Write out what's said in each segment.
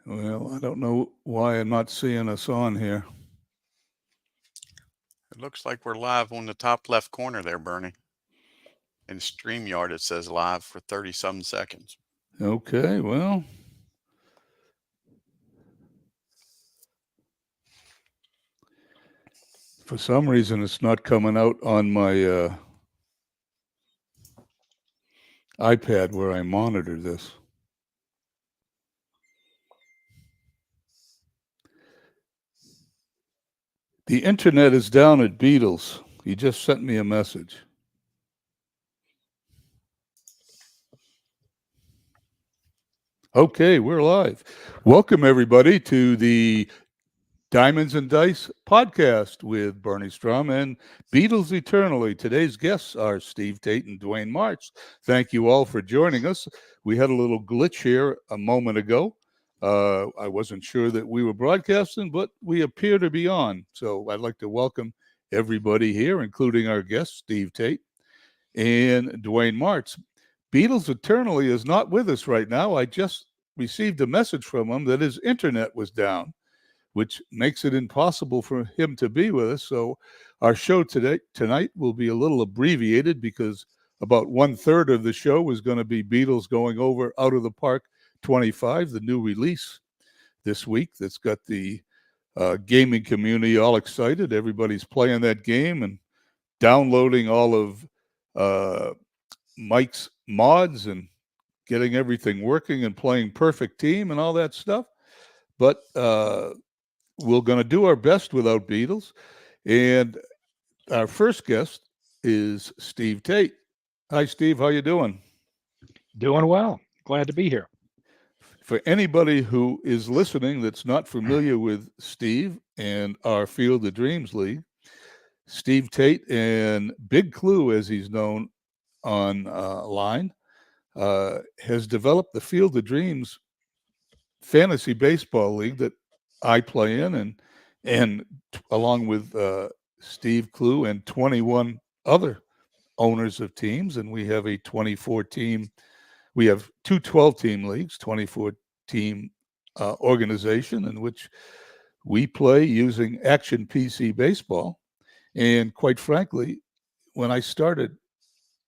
Well, I don't know why I'm not seeing us on here. It looks like we're live on the top left corner there, Bernie. In StreamYard, it says live for 30 some seconds. Okay, well, for some reason it's not coming out on my iPad where I monitor this. The internet is down at Beatles. He just sent me a message. Okay, we're live. Welcome, everybody, to the Diamonds and Dice podcast with Bernie Stroum and Beatles Eternally. Today's guests are Steve Tate and Dwayne March. Thank you all for joining us. We had a little glitch here a moment ago. I wasn't sure that we were broadcasting, but we appear to be on. So I'd like to welcome everybody here, including our guest, Steve Tate and Dwayne March. Beatles Eternally is not with us right now. I just received a message from him that his internet was down, which makes it impossible for him to be with us. So our show tonight will be a little abbreviated because about 1/3 of the show is going to be Beatles going over Out of the Park 25, the new release this week that's got the gaming community all excited. Everybody's playing that game and downloading all of uh, Mike's mods and getting everything working and playing Perfect Team and all that stuff. But we're going to do our best without Beatles. And our first guest is Steve Tate. Hi, Steve. How you doing? Doing well. Glad to be here. For anybody who is listening that's not familiar with Steve and our Field of Dreams League, Steve Tate and Big Clue, as he's known on line, has developed the Field of Dreams fantasy baseball league that I play in, and along with Steve Clue and 21 other owners of teams, and we have a 24 team. We have two 12-team leagues, 24-team organization in which we play using Action PC Baseball. And quite frankly, when I started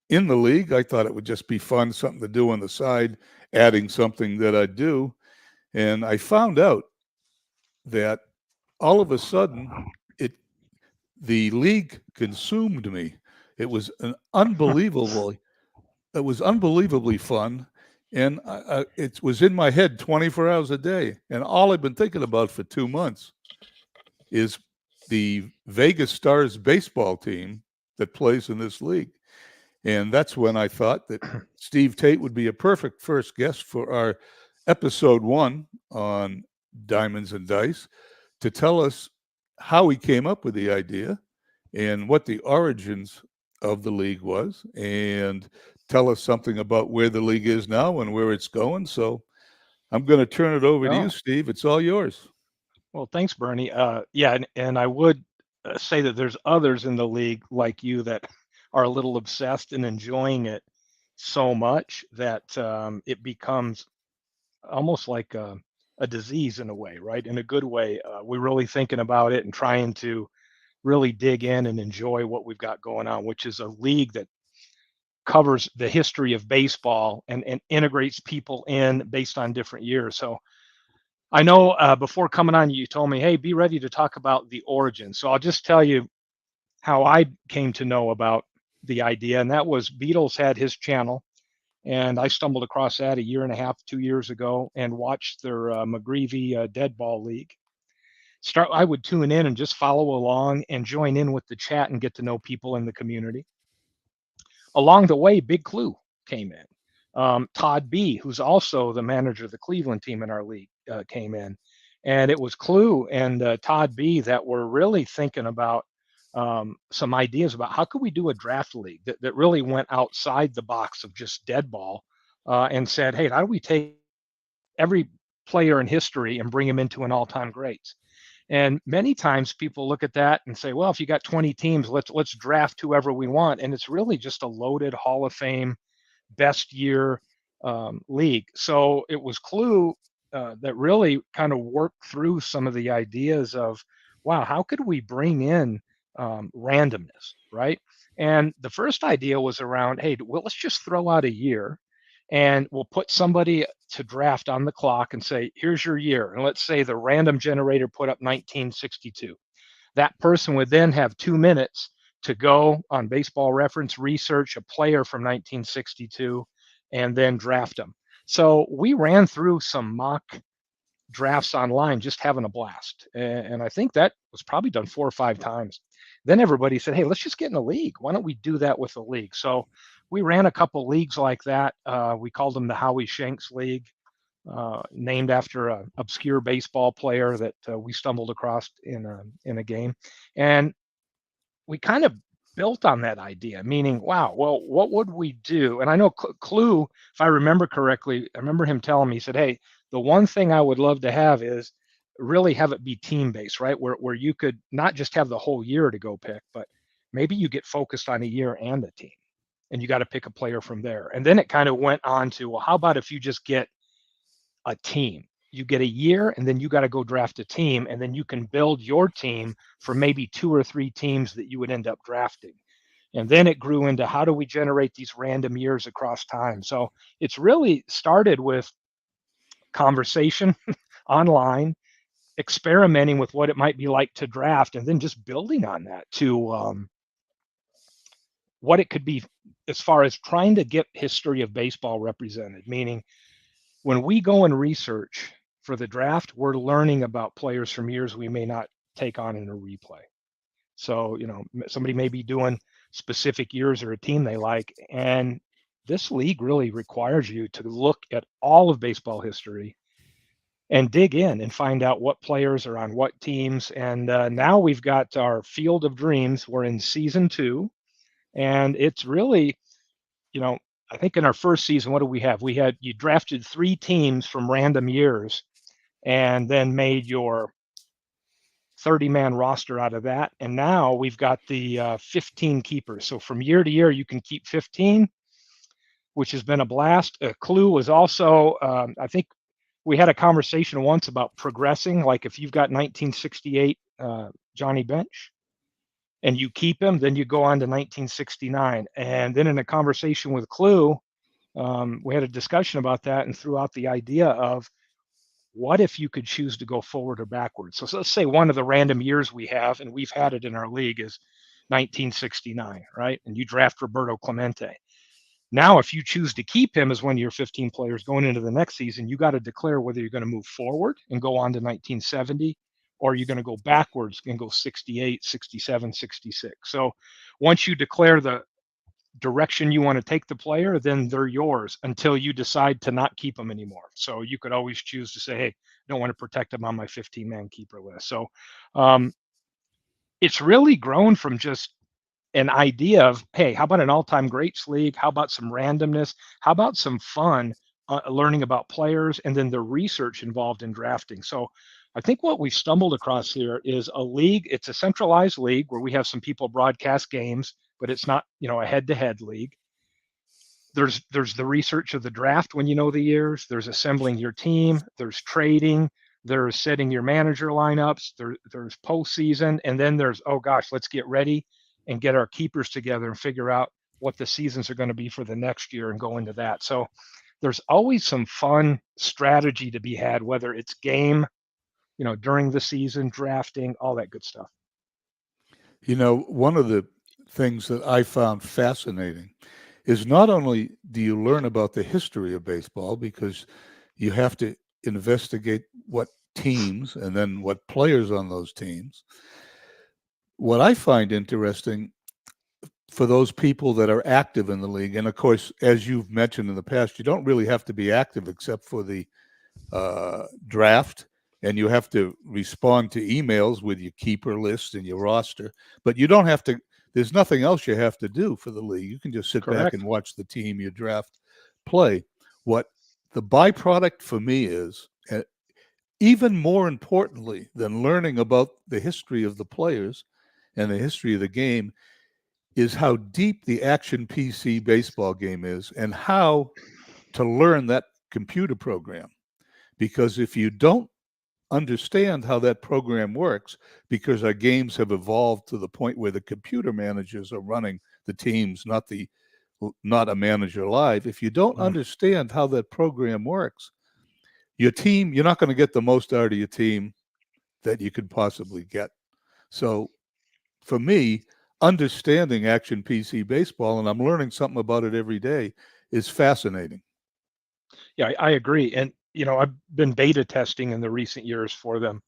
in the league, I thought it would just be fun, something to do on the side, adding something that I do. And I found out that all of a sudden it the league consumed me. It was an unbelievably it was unbelievably fun, and it was in my head 24 hours a day. And all I've been thinking about for 2 months is the Vegas Stars baseball team that plays in this league. And that's when I thought that Steve Tate would be a perfect first guest for our episode 1 on Diamonds and Dice to tell us how he came up with the idea and what the origins of the league was, and tell us something about where the league is now and where it's going. So I'm going to turn it over to you, Oh, Steve. It's all yours. well, thanks, Bernie. Yeah, and I would say that there's others in the league like you that are a little obsessed and enjoying it so much that it becomes almost like a disease in a way, right? In a good way. We're really thinking about it and trying to really dig in and enjoy what we've got going on, which is a league that covers the history of baseball and integrates people in based on different years. So I know before coming on, you told me, hey, be ready to talk about the origin. So I'll just tell you how I came to know about the idea. And that was Beatles had his channel. And I stumbled across that a year and a half, 2 years ago, and watched their McGreevy Dead Ball League. I would tune in and just follow along and join in with the chat and get to know people in the community. Along the way, Big Clue came in. Todd B, who's also the manager of the Cleveland team in our league, came in. And it was Clue and Todd B that were really thinking about some ideas about how could we do a draft league that really went outside the box of just dead ball and said, hey, how do we take every player in history and bring them into an all-time greats? And many times people look at that and say, well, if you got 20 teams, let's draft whoever we want. And it's really just a loaded Hall of Fame best year league. So it was Clue that really kind of worked through some of the ideas of, wow, how could we bring in randomness, right? And the first idea was around, hey, well, let's just throw out a year and we'll put somebody to draft on the clock and say, here's your year. And let's say the random generator put up 1962. That person would then have 2 minutes to go on Baseball Reference, research a player from 1962, and then draft them. So we ran through some mock drafts online, just having a blast. And I think that was probably done 4 or 5 times. Then everybody said, hey, let's just get in a league. Why don't we do that with a league? So we ran a couple leagues like that. We called them the Howie Shanks League, named after an obscure baseball player that we stumbled across in a game. And we kind of built on that idea, meaning, wow, well, what would we do? And I know Clue, if I remember correctly, I remember him telling me, he said, hey, the one thing I would love to have is really have it be team based, right? Where you could not just have the whole year to go pick, but maybe you get focused on a year and a team and you got to pick a player from there. And then it kind of went on to, well, how about if you just get a team? You get a year and then you got to go draft a team, and then you can build your team for maybe 2 or 3 teams that you would end up drafting. And then it grew into, how do we generate these random years across time? So it's really started with conversation online, experimenting with what it might be like to draft, and then just building on that to what it could be as far as trying to get history of baseball represented. Meaning, when we go and research for the draft, we're learning about players from years we may not take on in a replay. So, somebody may be doing specific years or a team they like, and this league really requires you to look at all of baseball history and dig in and find out what players are on what teams. And now we've got our Field of Dreams. We're in season 2, and it's really, I think in our first season, what do we have? You drafted 3 teams from random years and then made your 30-man roster out of that. And now we've got the 15 keepers. So from year to year, you can keep 15, which has been a blast. Clue was also, I think we had a conversation once about progressing. Like if you've got 1968 Johnny Bench and you keep him, then you go on to 1969. And then in a conversation with Clue, we had a discussion about that and threw out the idea of, what if you could choose to go forward or backwards? So let's say one of the random years we have, and we've had it in our league, is 1969, right? And you draft Roberto Clemente. Now, if you choose to keep him as one of your 15 players going into the next season, you got to declare whether you're going to move forward and go on to 1970, or you're going to go backwards and go 68, 67, 66. So once you declare the direction you want to take the player, then they're yours until you decide to not keep them anymore. So you could always choose to say, hey, I don't want to protect them on my 15-man keeper list. So it's really grown from just an idea of, hey, how about an all-time greats league? How about some randomness? How about some fun learning about players, and then the research involved in drafting? So I think what we've stumbled across here is a league. It's a centralized league where we have some people broadcast games, but it's not, a head-to-head league. There's the research of the draft when you know the years. There's assembling your team. There's trading. There's setting your manager lineups. There's postseason, and then there's, oh gosh, let's get ready and get our keepers together and figure out what the seasons are going to be for the next year and go into that. So there's always some fun strategy to be had, whether it's game, during the season, drafting, all that good stuff. One of the things that I found fascinating is not only do you learn about the history of baseball, because you have to investigate what teams and then what players on those teams. What I find interesting for those people that are active in the league, and of course, as you've mentioned in the past, you don't really have to be active except for the draft, and you have to respond to emails with your keeper list and your roster, but you don't have to. There's nothing else you have to do for the league. You can just sit back and watch the team you draft play. What the byproduct for me is, even more importantly than learning about the history of the players and the history of the game, is how deep the action PC baseball game is and how to learn that computer program. because if you don't understand how that program works, because our games have evolved to the point where the computer managers are running the teams, not a manager live. If you don't understand how that program works, your team, you're not going to get the most out of your team that you could possibly get. So for me, understanding Action PC baseball, and I'm learning something about it every day, is fascinating. Yeah, I agree. And, I've been beta testing in the recent years for them.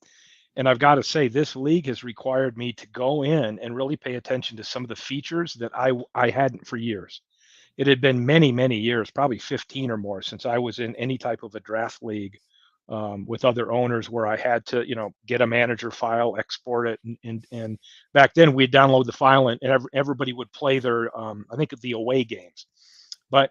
And I've got to say, this league has required me to go in and really pay attention to some of the features that I hadn't for years. It had been many, many years, probably 15 or more, since I was in any type of a draft league with other owners where I had to, get a manager file, export it, and back then we'd download the file and everybody would play their, I think, the away games. But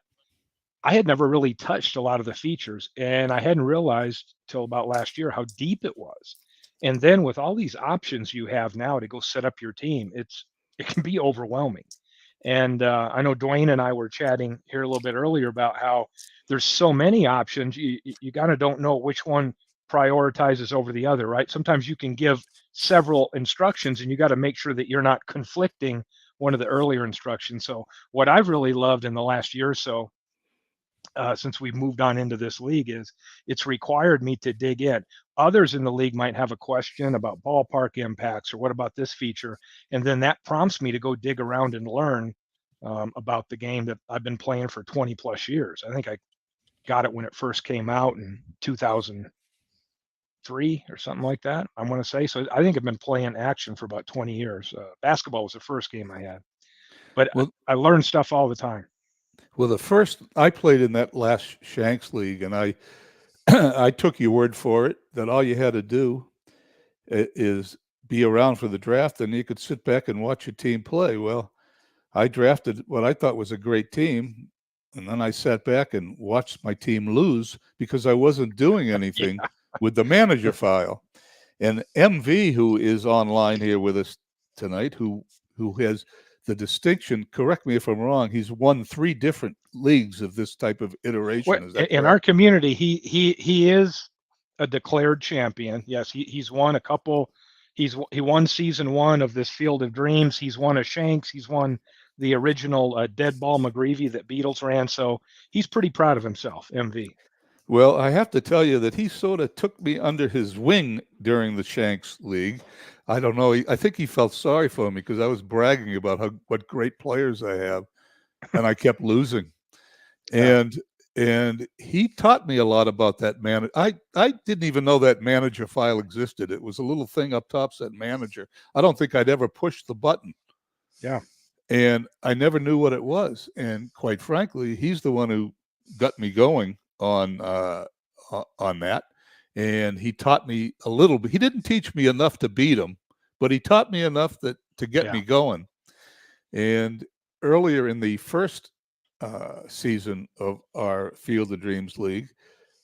I had never really touched a lot of the features, and I hadn't realized till about last year how deep it was. And then with all these options you have now to go set up your team, it can be overwhelming. And I know Dwayne and I were chatting here a little bit earlier about how there's so many options. You kind of don't know which one prioritizes over the other, right? Sometimes you can give several instructions, and you got to make sure that you're not conflicting one of the earlier instructions. So what I've really loved in the last year or so, since we've moved on into this league, is it's required me to dig in. Others in the league might have a question about ballpark impacts or what about this feature, and then that prompts me to go dig around and learn about the game that I've been playing for 20 plus years. I think I got it when it first came out in 2003 or something like that, I want to say. So I think I've been playing Action for about 20 years. Basketball was the first game I had, but Well, I learned stuff all the time. well, the first I played in that last Shanks League, and I I took your word for it that all you had to do is be around for the draft, and you could sit back and watch your team play. Well, I drafted what I thought was a great team, and then I sat back and watched my team lose because I wasn't doing anything with the manager file. And MV, who is online here with us tonight, who has the distinction, correct me if I'm wrong, he's won 3 different leagues of this type of iteration. Is that In our correct? community, he is a declared champion. Yes, he's won a couple. He won season 1 of this Field of Dreams. He's won a Shanks. He's won the original Dead Ball McGreevy that Beatles ran. So he's pretty proud of himself, MV. Well, I have to tell you that he sort of took me under his wing during the Shanks League. I don't know. I think he felt sorry for me because I was bragging about what great players I have, and I kept losing. Yeah. And he taught me a lot about that man. I didn't even know that manager file existed. It was a little thing up top said manager. I don't think I'd ever pushed the button. Yeah. And I never knew what it was. And quite frankly, he's the one who got me going on that. And he taught me a little bit. He didn't teach me enough to beat him, but he taught me enough to get me going. And earlier in the first season of our Field of Dreams League,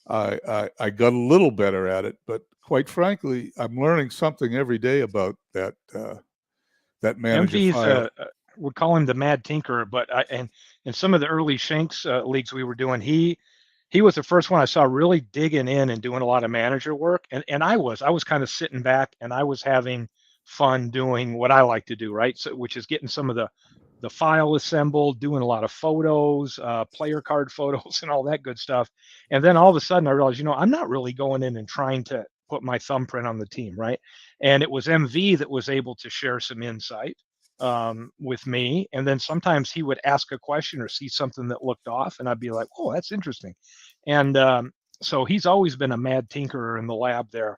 I got a little better at it. But quite frankly, I'm learning something every day about that manager MV's file. would call him the Mad Tinkerer, but and in some of the early Shanks leagues we were doing, he was the first one I saw really digging in and doing a lot of manager work, and I was kind of sitting back and I was having fun doing what I like to do, right? So which is getting some of the file assembled, doing a lot of photos, player card photos, and all that good stuff. And then all of a sudden, I realized, I'm not really going in and trying to put my thumbprint on the team, right? And it was MV that was able to share some insight with me. And then sometimes he would ask a question or see something that looked off, and I'd be like, "Oh, that's interesting." And so he's always been a mad tinkerer in the lab there,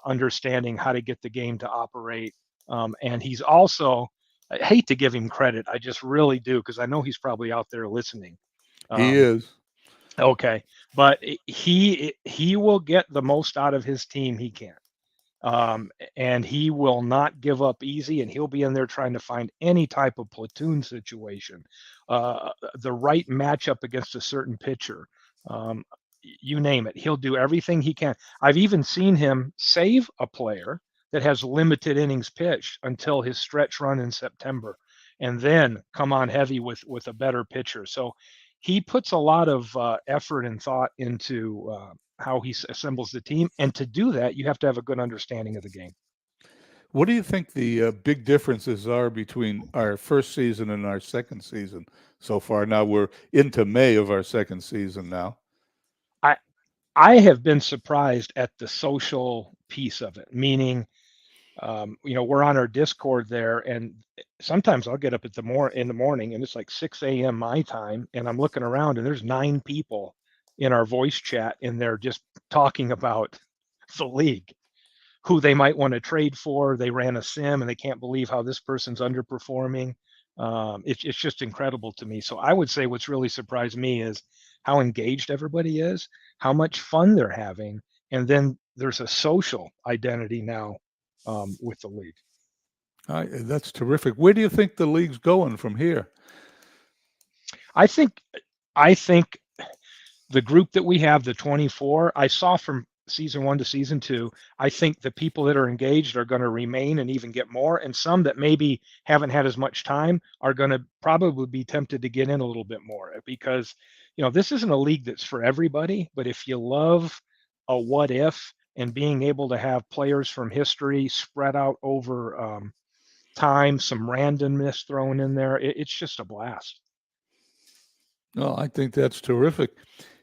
understanding how to get the game to operate. And he's also, I hate to give him credit, I just really do, because I know he's probably out there listening. He Um, is. okay, but he will get the most out of his team he can. And he will not give up easy, and he'll be in there trying to find any type of platoon situation, the right matchup against a certain pitcher. You name it, he'll do everything he can. I've even seen him save a player that has limited innings pitched until his stretch run in September, and then come on heavy with a better pitcher. So he puts a lot of effort and thought into how he assembles the team. And to do that, you have to have a good understanding of the game. What do you think the big differences are between our first season and our second season so far? Now we're into May of our second season now. I have been surprised at the social piece of it, meaning, we're on our Discord there, and sometimes I'll get up in the morning, and it's like 6 a.m. my time, and I'm looking around, and there's 9 people in our voice chat, and they're just talking about the league, who they might want to trade for. They ran a sim, and they can't believe how this person's underperforming. It's just incredible to me. So I would say what's really surprised me is how engaged everybody is, how much fun they're having, and then there's a social identity now with the league. That's terrific. Where do you think the league's going from here? I think the group that we have, the 24, I saw from season 1 to season 2, I think the people that are engaged are going to remain and even get more, and some that maybe haven't had as much time are going to probably be tempted to get in a little bit more, because this isn't a league that's for everybody, but if you love a what if and being able to have players from history spread out over time, some randomness thrown in there, it's just a blast. No, I think that's terrific.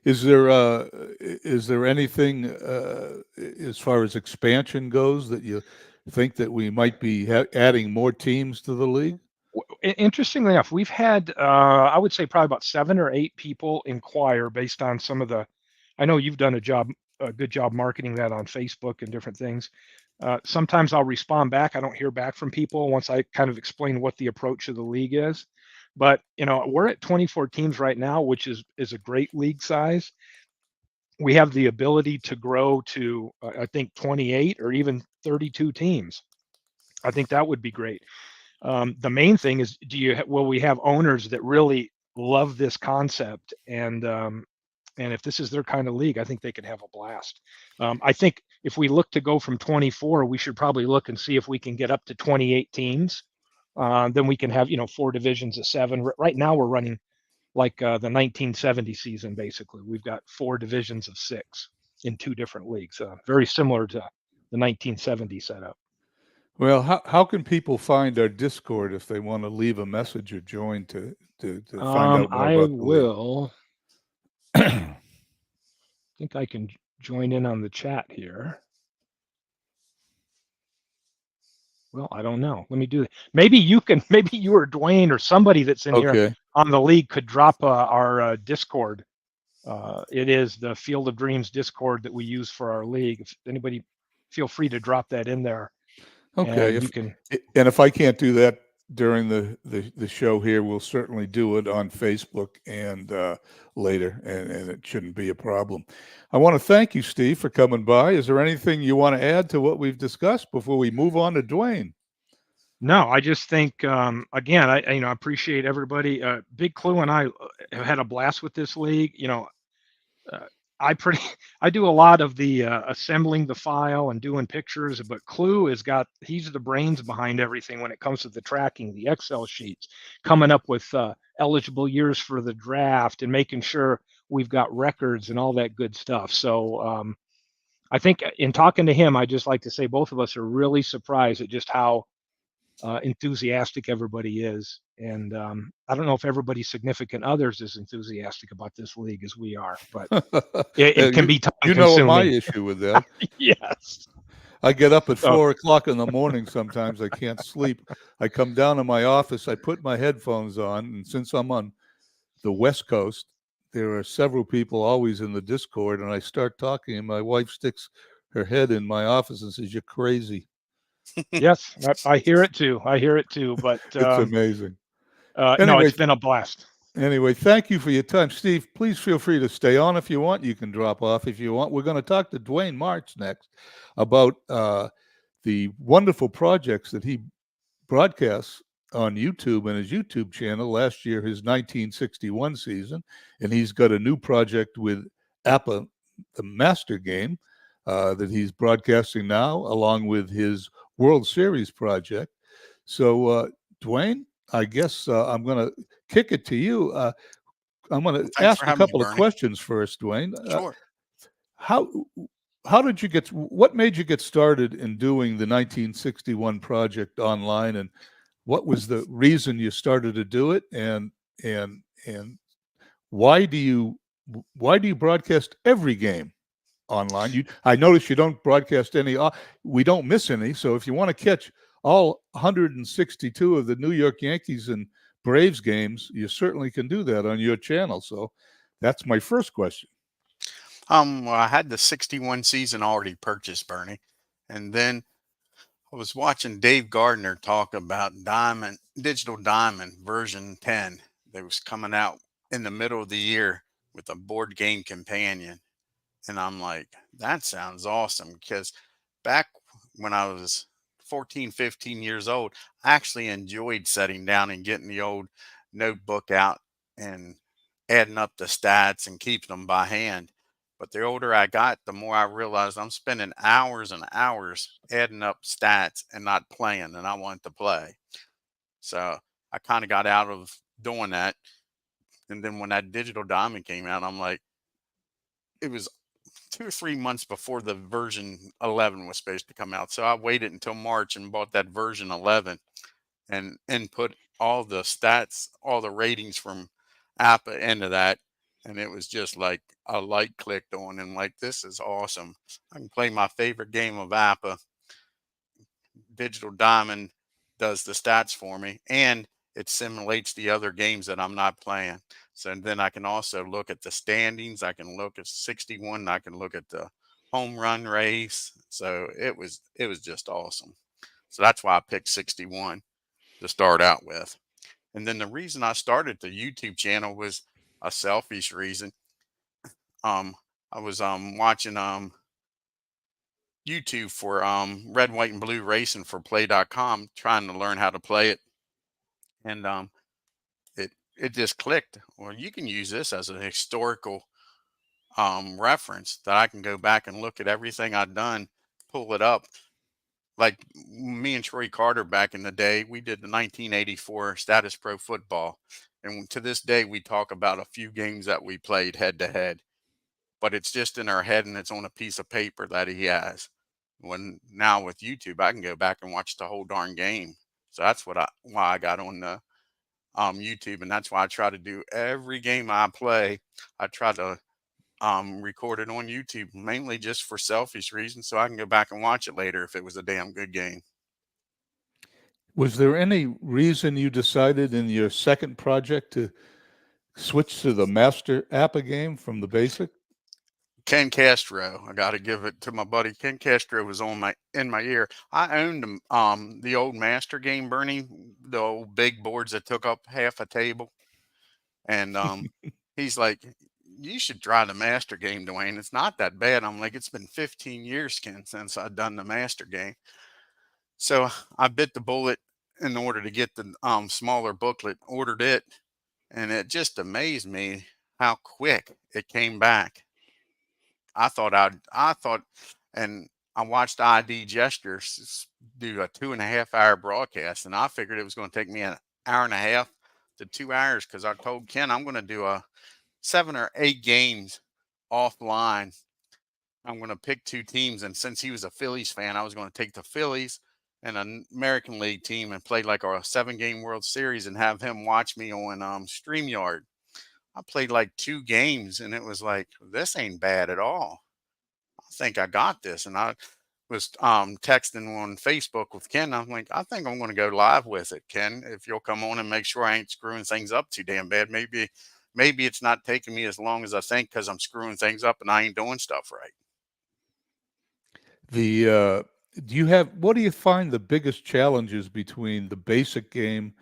Is there anything as far as expansion goes that you think that we might be adding more teams to the league? Interestingly enough, we've had I would say probably about 7 or 8 people inquire based on some of the. I know you've done a good job marketing that on Facebook and different things. Sometimes I'll respond back. I don't hear back from people once I kind of explain what the approach of the league is. But we're at 24 teams right now, which is a great league size. We have the ability to grow to I think 28 or even 32 teams. I think that would be great. The main thing is, will we have owners that really love this concept, and if this is their kind of league, I think they could have a blast. I think if we look to go from 24, we should probably look and see if we can get up to 28 teams. Then we can have 4 divisions of 7. Right now we're running like the 1970 season. Basically, we've got 4 divisions of 6 in 2 different leagues, very similar to the 1970 setup. Well, how can people find our Discord if they want to leave a message or join to find out more I about the will. league? I think I can join in on the chat here. Well, I don't know. Let me do that. Maybe you or Dwayne or somebody that's in here on the league could drop our Discord. It is the Field of Dreams Discord that we use for our league. If anybody, feel free to drop that in there. Okay. And if I can't do that during the show here, we'll certainly do it on Facebook and later, and it shouldn't be a problem. I want to thank you, Steve, for coming by. Is there anything you want to add to what we've discussed before we move on to Dwayne? No, I just think again, I appreciate everybody. Big Clue and I have had a blast with this league. I do a lot of the assembling the file and doing pictures, but Clue he's the brains behind everything when it comes to the tracking, the Excel sheets, coming up with eligible years for the draft, and making sure we've got records and all that good stuff. So I think in talking to him, I just like to say both of us are really surprised at just how enthusiastic everybody is. And I don't know if everybody's significant others is enthusiastic about this league as we are, but it can be time consuming. My issue with that. Yes. I get up at 4 o'clock in the morning. Sometimes I can't sleep. I come down to my office. I put my headphones on, and since I'm on the West Coast, there are several people always in the Discord, and I start talking, and my wife sticks her head in my office and says, "You're crazy." Yes, I hear it too. But it's amazing. Anyway, no, it's been a blast. Anyway, thank you for your time, Steve. Please feel free to stay on if you want. You can drop off if you want. We're going to talk to Dwayne March next about the wonderful projects that he broadcasts on YouTube and his YouTube channel. Last year, his 1961 season, and he's got a new project with APA, the Master Game, that he's broadcasting now, along with his World Series project. So, Dwayne, I guess I'm going to kick it to you. I'm going to ask a couple of questions first, Dwayne. Sure. how did you get? What made you get started in doing the 1961 project online, and what was the reason you started to do it? And why do you broadcast every game online? I notice you don't broadcast any. We don't miss any. So if you want to catch all 162 of the New York Yankees and Braves games, you certainly can do that on your channel. So that's my first question. Well, I had the 61 season already purchased, Bernie. And then I was watching Dave Gardner talk about Digital Diamond version 10 that was coming out in the middle of the year with a board game companion. And I'm like, that sounds awesome, because back when I was 14, 15 years old, I actually enjoyed sitting down and getting the old notebook out and adding up the stats and keeping them by hand. But the older I got, the more I realized I'm spending hours and hours adding up stats and not playing, and I wanted to play. So I kind of got out of doing that. And then when that Digital Diamond came out, I'm like, it was 2 or 3 months before the version 11 was supposed to come out. So I waited until March and bought that version 11 and input all the stats, all the ratings from APA into that. And it was just like a light clicked on, and like, this is awesome. I can play my favorite game of APA. Digital Diamond does the stats for me, and it simulates the other games that I'm not playing. So then I can also look at the standings. I can look at 61. I can look at the home run race. So it was just awesome. So that's why I picked 61 to start out with. And then the reason I started the YouTube channel was a selfish reason. Um, I was watching YouTube for red, white, and blue racing for play.com, trying to learn how to play it. And it just clicked. Well, you can use this as a historical reference that I can go back and look at everything I've done, pull it up. Like me and Troy Carter back in the day, we did the 1984 Status Pro football. And to this day, we talk about a few games that we played head to head, but it's just in our head and it's on a piece of paper that he has. When now with YouTube, I can go back and watch the whole darn game. So that's why I got on the YouTube, and that's why I try to do every game I play. I try to record it on YouTube, mainly just for selfish reasons, so I can go back and watch it later if it was a damn good game. Was there any reason you decided in your second project to switch to the Master APA game from the basic? Ken Castro, I got to give it to my buddy. Ken Castro was in my ear. I owned the old Master game, Bernie, the old big boards that took up half a table, and he's like, "You should try the Master game, Dwayne. It's not that bad." I'm like, "It's been 15 years, Ken, since I've done the Master game." So I bit the bullet in order to get the smaller booklet, ordered it, and it just amazed me how quick it came back. I thought, and I watched ID Gestures do a 2.5 hour broadcast, and I figured it was going to take me an hour and a half to 2 hours, because I told Ken I'm going to do a 7 or 8 games offline. I'm going to pick 2 teams, and since he was a Phillies fan, I was going to take the Phillies and an American League team and play like a 7 game World Series and have him watch me on StreamYard. I played like 2 games, and it was like, this ain't bad at all. I think I got this. And I was texting on Facebook with Ken. I'm like, I think I'm going to go live with it, Ken. If you'll come on and make sure I ain't screwing things up too damn bad. Maybe it's not taking me as long as I think because I'm screwing things up and I ain't doing stuff right. The what do you find the biggest challenges between the basic game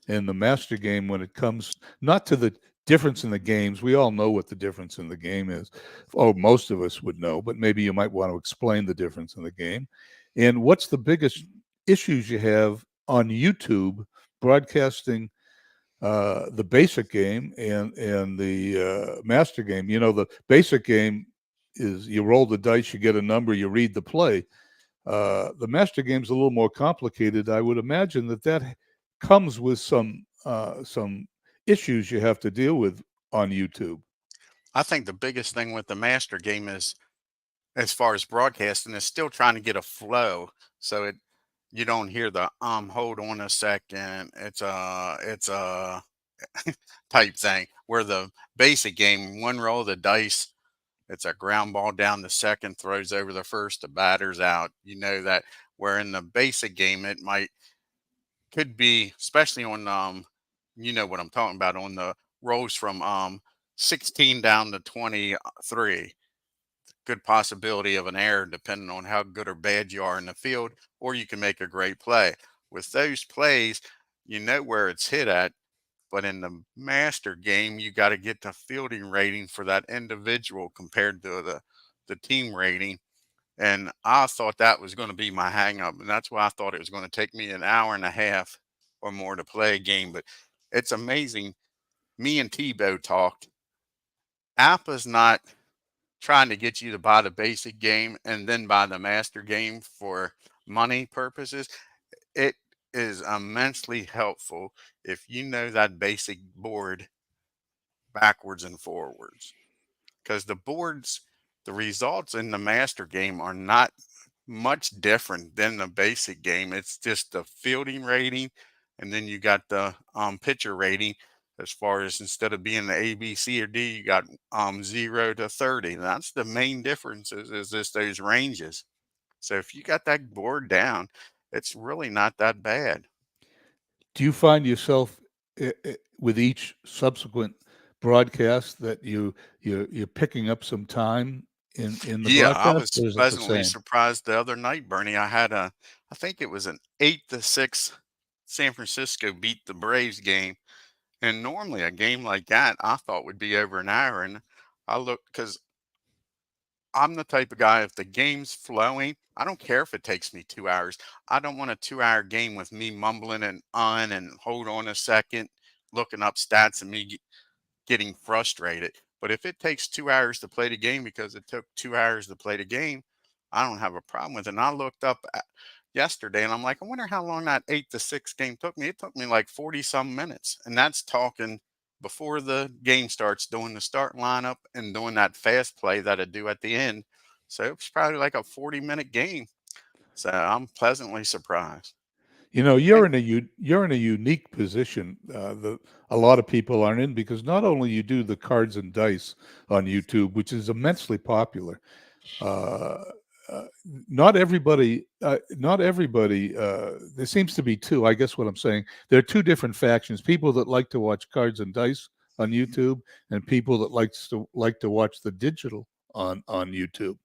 and the master game when it comes not to the difference in the games? We all know what the difference in the game is. Oh, most of us would know, but maybe you might want to explain the difference in the game. And what's the biggest issues you have on YouTube broadcasting the basic game and the master game? You know, the basic game is you roll the dice, you get a number, you read the play. The master game's a little more complicated. I would imagine that comes with some issues you have to deal with on YouTube. I think the biggest thing with the master game is as far as broadcasting, is still trying to get a flow. So you don't hear the hold on a second. It's a type thing where the basic game, one roll of the dice, it's a ground ball down the second, throws over the first, the batter's out. You know that. Where in the basic game, it could be, especially on you know what I'm talking about, on the rolls from 16 down to 23. Good possibility of an error depending on how good or bad you are in the field, or you can make a great play. With those plays, you know where it's hit at, but in the master game, you got to get the fielding rating for that individual compared to the team rating. And I thought that was going to be my hang up. And that's why I thought it was going to take me an hour and a half or more to play a game. But it's amazing. Me and Tebow talked. Appa's not trying to get you to buy the basic game and then buy the master game for money purposes. It is immensely helpful if you know that basic board backwards and forwards, because the results in the master game are not much different than the basic game. It's just the fielding rating, and then you got the pitcher rating. As far as, instead of being the A, B, C, or D, you got 0 to 30. That's the main difference, is just those ranges. So if you got that board down, it's really not that bad. Do you find yourself with each subsequent broadcast that you're picking up some time in the Yeah, I broadcast, was or is it the pleasantly same? surprised the other night, Bernie. I think it was an 8-6 San Francisco beat the Braves game. And normally a game like that I thought would be over an hour. And I looked, because I'm the type of guy, if the game's flowing, I don't care if it takes me 2 hours. I don't want a 2 hour game with me mumbling and hold on a second, looking up stats, and me getting frustrated. But if it takes 2 hours to play the game because it took 2 hours to play the game, I don't have a problem with it. And I looked up yesterday and I'm like, I wonder how long that 8-6 game took me. It took me like 40 some minutes. And that's talking before the game starts, doing the start lineup and doing that fast play that I do at the end. So it was probably like a 40-minute game. So I'm pleasantly surprised. You know, And you're in a unique position that a lot of people aren't in, because not only you do the cards and dice on YouTube, which is immensely popular. Uh, uh, not everybody. There seems to be two. I guess what I'm saying, there are two different factions: people that like to watch cards and dice on YouTube, and people that like to watch the digital on YouTube,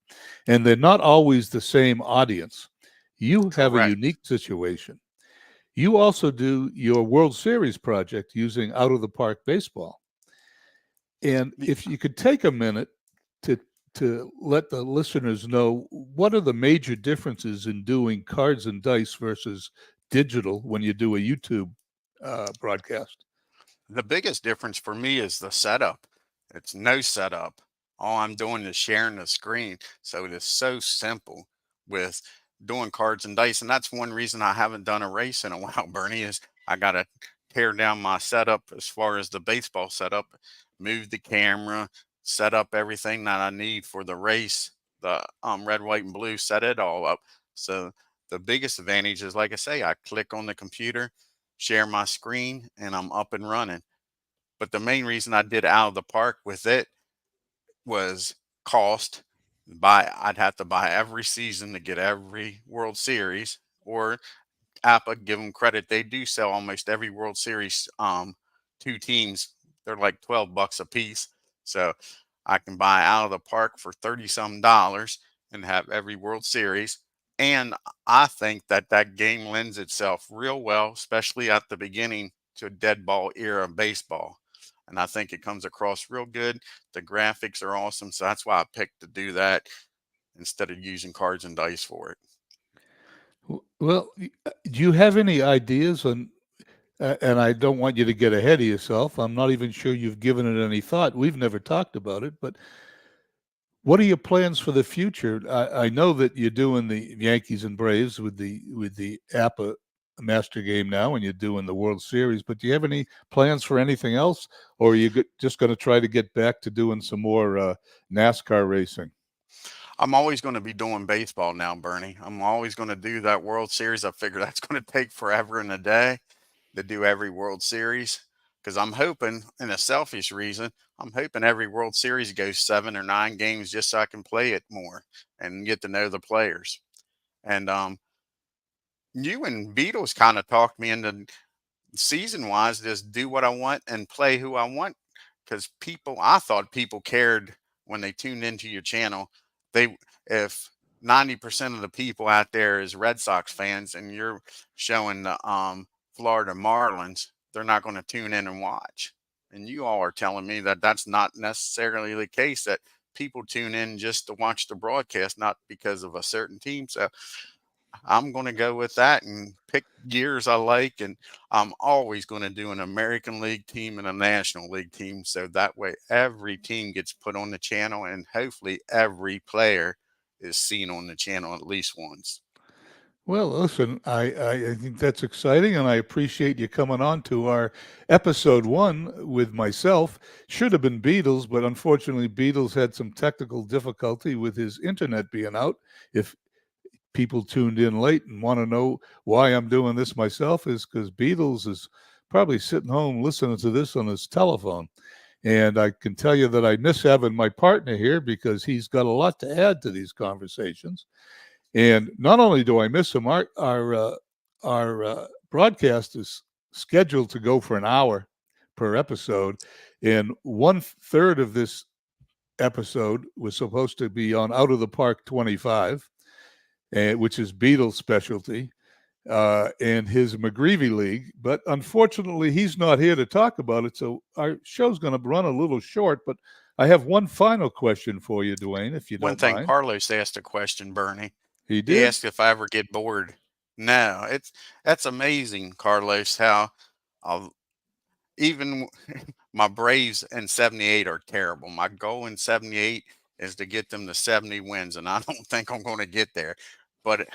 and they're not always the same audience. You have a correct. unique situation. You also do your World Series project using out of the park baseball. And if you could take a minute to let the listeners know, what are the major differences in doing cards and dice versus digital when you do a YouTube broadcast? The biggest difference for me is the setup. It's no setup. All I'm doing is sharing the screen. So it is so simple with doing cards and dice. And that's one reason I haven't done a race in a while, Bernie, is I got to tear down my setup as far as the baseball setup, move the camera, set up everything that I need for the race, the red, white, and blue, set it all up. So the biggest advantage is, like I say, I click on the computer, share my screen, and I'm up and running. But the main reason I did out of the park with it was cost. I'd have to buy every season to get every World Series, or Appa, give them credit, they do sell almost every World Series. Two teams, they're like $12 a piece. So I can buy out of the park for 30 some dollars and have every World Series. And I think that that game lends itself real well, especially at the beginning, to a dead ball era of baseball. And I think it comes across real good. The graphics are awesome. So that's why I picked to do that instead of using cards and dice for it. Well, do you have any ideas on? And I don't want you to get ahead of yourself. I'm not even sure you've given it any thought. We've never talked about it, but what are your plans for the future? I know that you're doing the Yankees and Braves with the APA Master Game now, and you're doing the World Series. But do you have any plans for anything else, or are you just going to try to get back to doing some more NASCAR racing? I'm always going to be doing baseball now, Bernie. I'm always going to do that World Series. I figure that's going to take forever and a day to do every World Series because I'm hoping, in a selfish reason, I'm hoping every World Series goes 7 or 9 games just so I can play it more and get to know the players. And you and Beatles kind of talked me into season wise, just do what I want and play who I want. Because I thought people cared when they tuned into your channel. They, if 90% of the people out there is Red Sox fans and you're showing the Florida Marlins, they're not going to tune in and watch. And you all are telling me that that's not necessarily the case, that people tune in just to watch the broadcast, not because of a certain team. So I'm going to go with that and pick gears I like. And I'm always going to do an American League team and a National League team. So that way every team gets put on the channel and hopefully every player is seen on the channel at least once. Well, listen, I think that's exciting, and I appreciate you coming on to our episode 1 with myself. Should have been Beatles, but unfortunately, Beatles had some technical difficulty with his internet being out. If people tuned in late and want to know why I'm doing this myself, is because Beatles is probably sitting home listening to this on his telephone. And I can tell you that I miss having my partner here because he's got a lot to add to these conversations. And not only do I miss him, our broadcast is scheduled to go for an hour per episode, and 1/3 of this episode was supposed to be on Out of the Park 25, which is Beatles' specialty, and his McGreevy League. But unfortunately, he's not here to talk about it, so our show's going to run a little short. But I have one final question for you, Dwayne, if you One don't thing mind. Carlos asked a question, Bernie. He He did. asked if I ever get bored. No, that's amazing, Carlos, how I'll, even my Braves in 78 are terrible. My goal in 78 is to get them to 70 wins, and I don't think I'm going to get there. But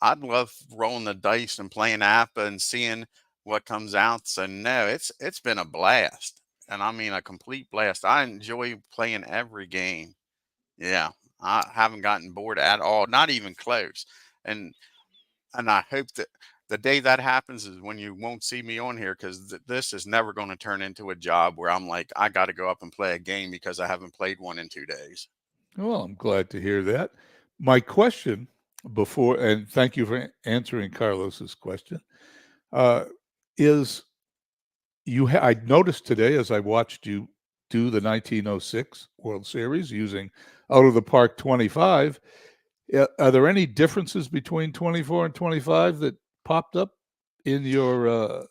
I'd love rolling the dice and playing APA and seeing what comes out. So no, it's been a blast. And I mean a complete blast. I enjoy playing every game. Yeah. I haven't gotten bored at all, not even close. And I hope that the day that happens is when you won't see me on here, because this is never going to turn into a job where I'm like, I got to go up and play a game because I haven't played one in 2 days. Well, I'm glad to hear that. My question before, and thank you for answering Carlos's question, uh, is I noticed today as I watched you do the 1906 World Series using Out of the Park 25. Are there any differences between 24 and 25 that popped up in your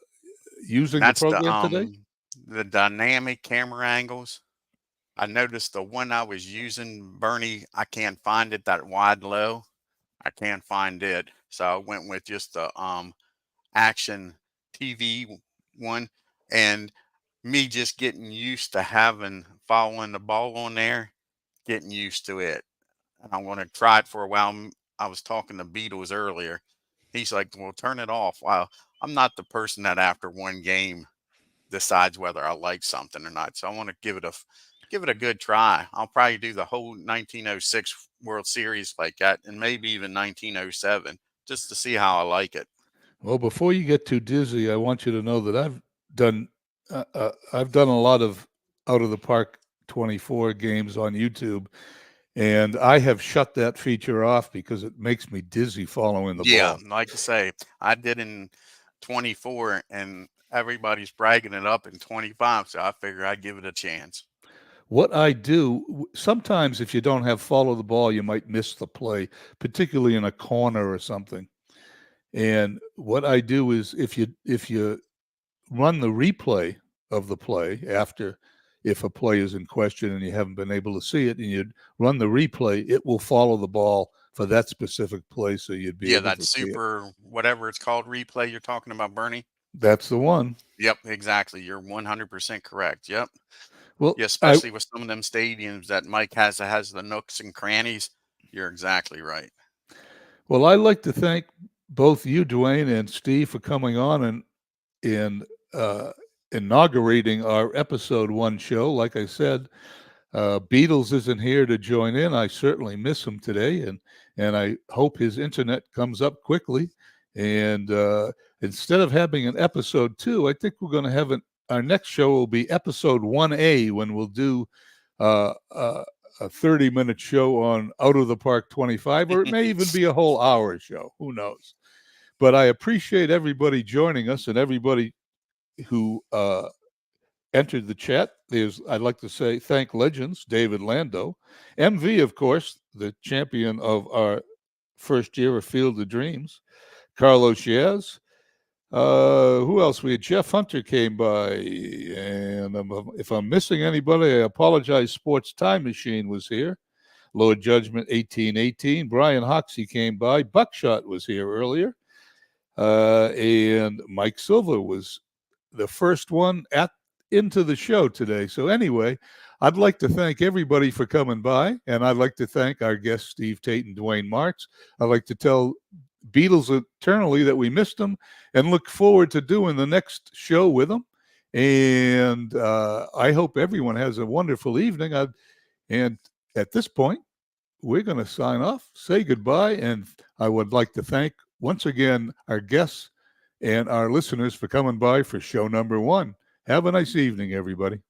using the That's program today? the dynamic camera angles. I noticed the one I was using, Bernie, I can't find it, that wide low. I can't find it. So I went with just the action TV one, and me just getting used to having following the ball on there, getting used to it. And I'm going to try it for a while. I was talking to Beatles earlier. He's like, "Well, turn it off." Well, I'm not the person that after one game decides whether I like something or not. So I want to give it a good try. I'll probably do the whole 1906 World Series like that, and maybe even 1907, just to see how I like it. Well, before you get too dizzy, I want you to know that done I've done a lot of Out of the Park 24 games on YouTube, and I have shut that feature off because it makes me dizzy following the Yeah, ball. like I say, I did in 24, and everybody's bragging it up in 25, so I figure I'd give it a chance. What I do sometimes, if you don't have follow the ball, you might miss the play, particularly in a corner or something. And what I do is if you run the replay of the play after, if a play is in question and you haven't been able to see it, and you run the replay, it will follow the ball for that specific play, so you'd be Yeah, able that to see it. super whatever it's called replay you're talking about, Bernie. That's the one. Yep, exactly. You're 100% correct. Yep. Well, Yeah, I especially with some of them stadiums that Mike has that has the nooks and crannies. You're exactly right. well, I'd like to thank both you, Dwayne, and Steve for coming on and uh, inaugurating our episode 1 show. Like I said, Beatles isn't here to join in. I certainly miss him today, and I hope his internet comes up quickly. And instead of having an episode 2, I think we're going to have our next show will be episode 1A, when we'll do a 30-minute show on Out of the Park 25, or it may even be a whole hour show. Who knows? But I appreciate everybody joining us and everybody who entered the chat. I'd like to say thank legends, David Lando, MV, of course, the champion of our first year of Field of Dreams, Carlos Yaz. Who else? We had Jeff Hunter came by, and if I'm missing anybody, I apologize. Sports Time Machine was here. Lord Judgment 1818. Brian Hoxie came by. Buckshot was here earlier. And Mike Silver was the first one into the show today. So anyway, I'd like to thank everybody for coming by, and I'd like to thank our guests, Steve Tate and Dwayne Marks. I'd like to tell Beatles eternally that we missed them and look forward to doing the next show with them. And I hope everyone has a wonderful evening. And at this point, we're going to sign off, say goodbye, and I would like to thank once again our guests and our listeners for coming by for show number 1. Have a nice evening, everybody.